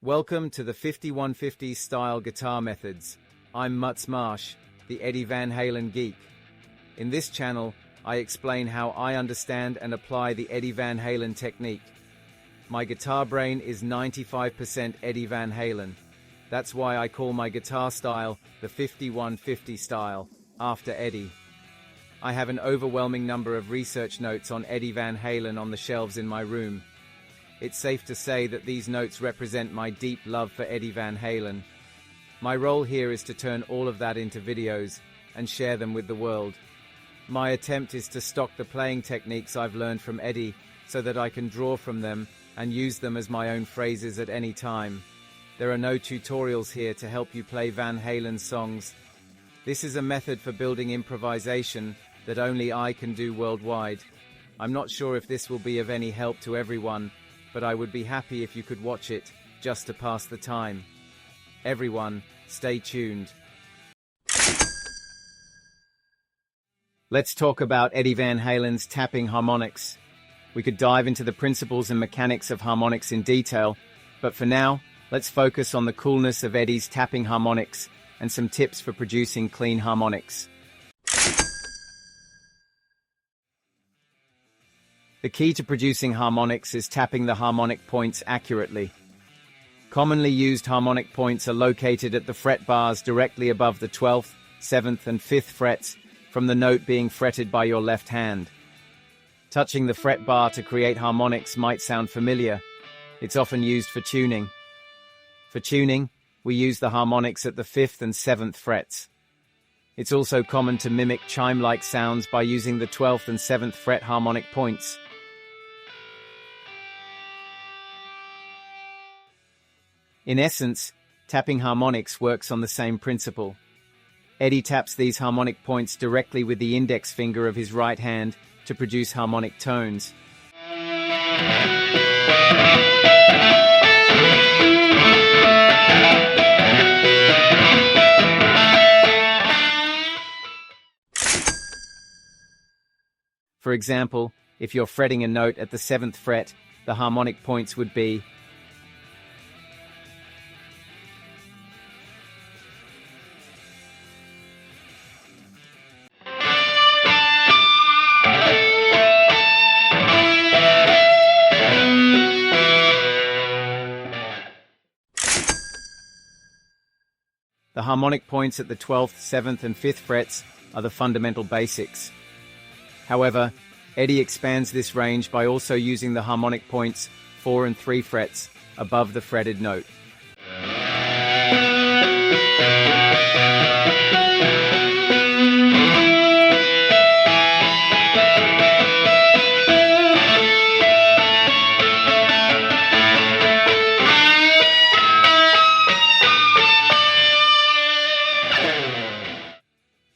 Welcome to the 5150 style guitar methods. I'm Mutz Marsh, the Eddie Van Halen geek. In this channel, I explain how I understand and apply the Eddie Van Halen technique. My guitar brain is 95% Eddie Van Halen. That's why I call my guitar style the 5150 style, after Eddie. I have an overwhelming number of research notes on Eddie Van Halen on the shelves in my room. It's safe to say that these notes represent my deep love for Eddie Van Halen. My role here is to turn all of that into videos and share them with the world. My attempt is to stock the playing techniques I've learned from Eddie so that I can draw from them and use them as my own phrases at any time. There are no tutorials here to help you play Van Halen songs. This is a method for building improvisation that only I can do worldwide. I'm not sure if this will be of any help to everyone, but I would be happy if you could watch it, just to pass the time. Everyone, stay tuned. Let's talk about Eddie Van Halen's tapping harmonics. We could dive into the principles and mechanics of harmonics in detail, but for now, let's focus on the coolness of Eddie's tapping harmonics and some tips for producing clean harmonics. The key to producing harmonics is tapping the harmonic points accurately. Commonly used harmonic points are located at the fret bars directly above the 12th, 7th, and 5th frets from the note being fretted by your left hand. Touching the fret bar to create harmonics might sound familiar. It's often used for tuning. For tuning, we use the harmonics at the 5th and 7th frets. It's also common to mimic chime-like sounds by using the 12th and 7th fret harmonic points. In essence, tapping harmonics works on the same principle. Eddie taps these harmonic points directly with the index finger of his right hand to produce harmonic tones. For example, if you're fretting a note at the 7th fret, the harmonic points would be The harmonic points at the 12th, 7th, and 5th frets are the fundamental basics. However, Eddie expands this range by also using the harmonic points 4 and 3 frets above the fretted note.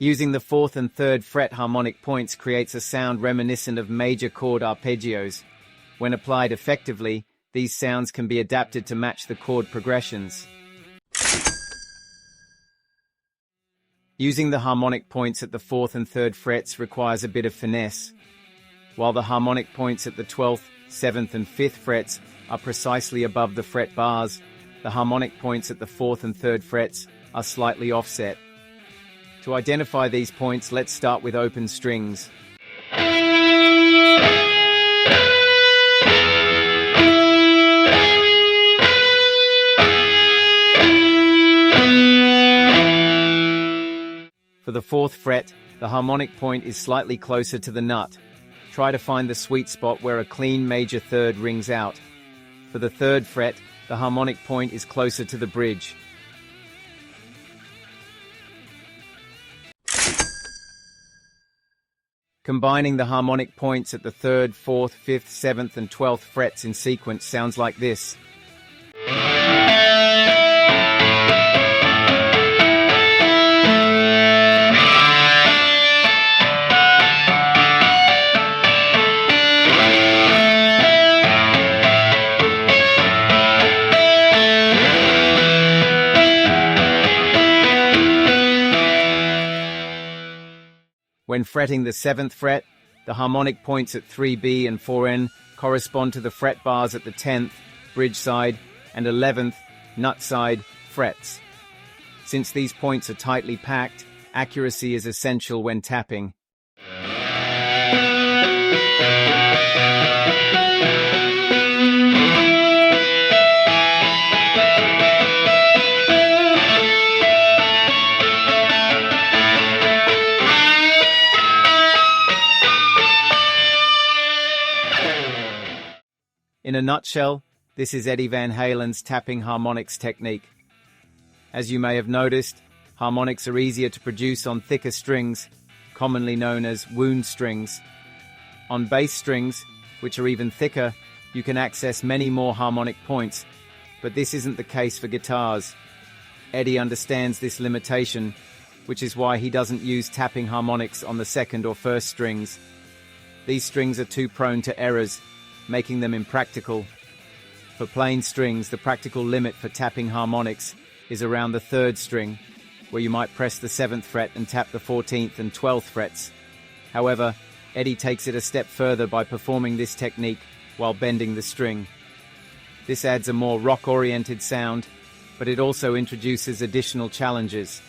Using the 4th and 3rd fret harmonic points creates a sound reminiscent of major chord arpeggios. When applied effectively, these sounds can be adapted to match the chord progressions. Using the harmonic points at the 4th and 3rd frets requires a bit of finesse. While the harmonic points at the 12th, 7th, and 5th frets are precisely above the fret bars, the harmonic points at the 4th and 3rd frets are slightly offset. To identify these points, let's start with open strings. For the 4th fret, the harmonic point is slightly closer to the nut. Try to find the sweet spot where a clean major third rings out. For the 3rd fret, the harmonic point is closer to the bridge. Combining the harmonic points at the 3rd, 4th, 5th, 7th, and 12th frets in sequence sounds like this. When fretting the 7th fret, the harmonic points at 3B and 4N correspond to the fret bars at the 10th, bridge side, and 11th, nut side, frets. Since these points are tightly packed, accuracy is essential when tapping. In a nutshell, this is Eddie Van Halen's tapping harmonics technique. As you may have noticed, harmonics are easier to produce on thicker strings, commonly known as wound strings. On bass strings, which are even thicker, you can access many more harmonic points, but this isn't the case for guitars. Eddie understands this limitation, which is why he doesn't use tapping harmonics on the second or first strings. These strings are too prone to errors, making them impractical. For plain strings, the practical limit for tapping harmonics is around the third string, where you might press the 7th fret and tap the 14th and 12th frets. However, Eddie takes it a step further by performing this technique while bending the string. This adds a more rock-oriented sound, but it also introduces additional challenges.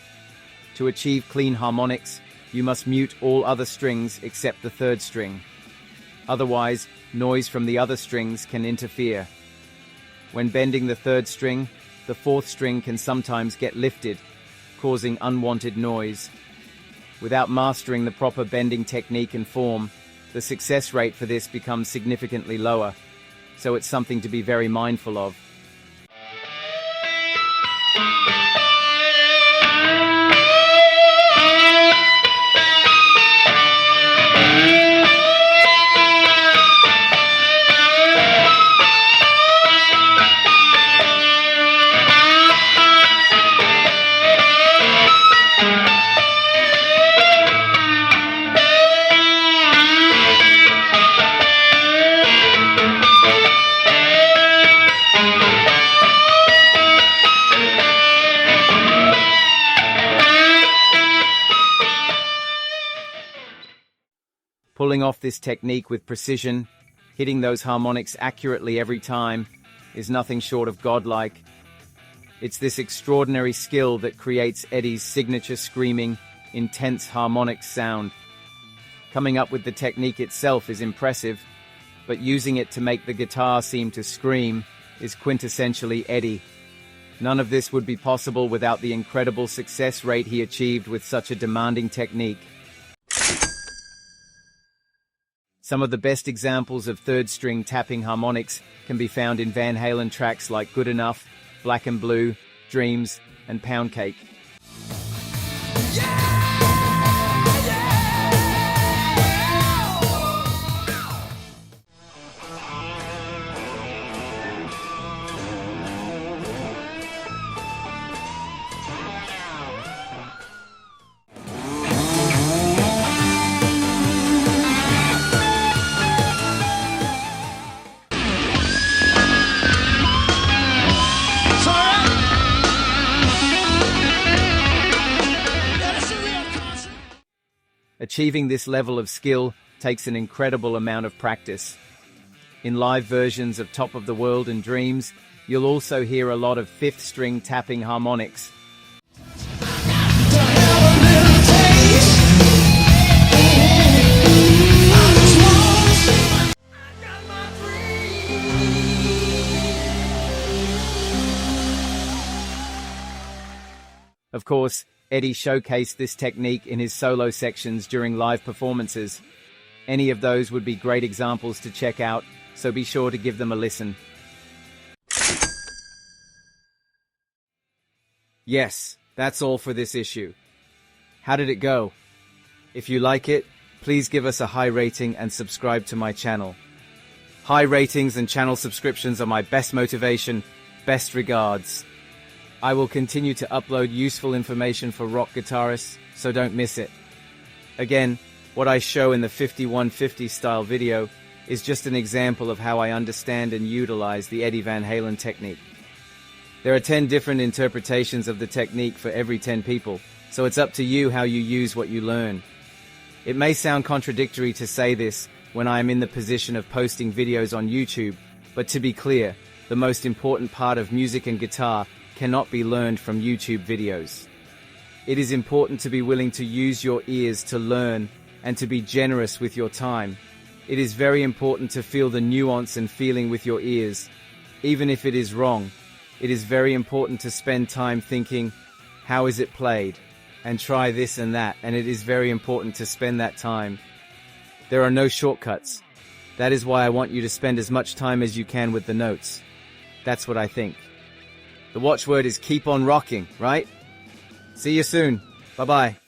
To achieve clean harmonics, you must mute all other strings except the third string. Otherwise, noise from the other strings can interfere. When bending the third string, the fourth string can sometimes get lifted, causing unwanted noise. Without mastering the proper bending technique and form, the success rate for this becomes significantly lower, so it's something to be very mindful of. Pulling off this technique with precision, hitting those harmonics accurately every time, is nothing short of godlike. It's this extraordinary skill that creates Eddie's signature screaming, intense harmonics sound. Coming up with the technique itself is impressive, but using it to make the guitar seem to scream is quintessentially Eddie. None of this would be possible without the incredible success rate he achieved with such a demanding technique. Some of the best examples of third-string tapping harmonics can be found in Van Halen tracks like Good Enough, Black and Blue, Dreams, and Pound Cake. Achieving this level of skill takes an incredible amount of practice. In live versions of Top of the World and Dreams, you'll also hear a lot of fifth-string tapping harmonics. Of course, Eddie showcased this technique in his solo sections during live performances. Any of those would be great examples to check out, so be sure to give them a listen. Yes, that's all for this issue. How did it go? If you like it, please give us a high rating and subscribe to my channel. High ratings and channel subscriptions are my best motivation. Best regards. I will continue to upload useful information for rock guitarists, so don't miss it. Again, what I show in the 5150 style video is just an example of how I understand and utilize the Eddie Van Halen technique. There are 10 different interpretations of the technique for every 10 people, so it's up to you how you use what you learn. It may sound contradictory to say this when I am in the position of posting videos on YouTube, but to be clear, the most important part of music and guitar, cannot be learned from YouTube videos. It is important to be willing to use your ears to learn and to be generous with your time. It is very important to feel the nuance and feeling with your ears. Even if it is wrong, it is very important to spend time thinking, how is it played? And try this and that, and it is very important to spend that time. There are no shortcuts. That is why I want you to spend as much time as you can with the notes. That's what I think. The watchword is keep on rocking, right? See you soon. Bye-bye.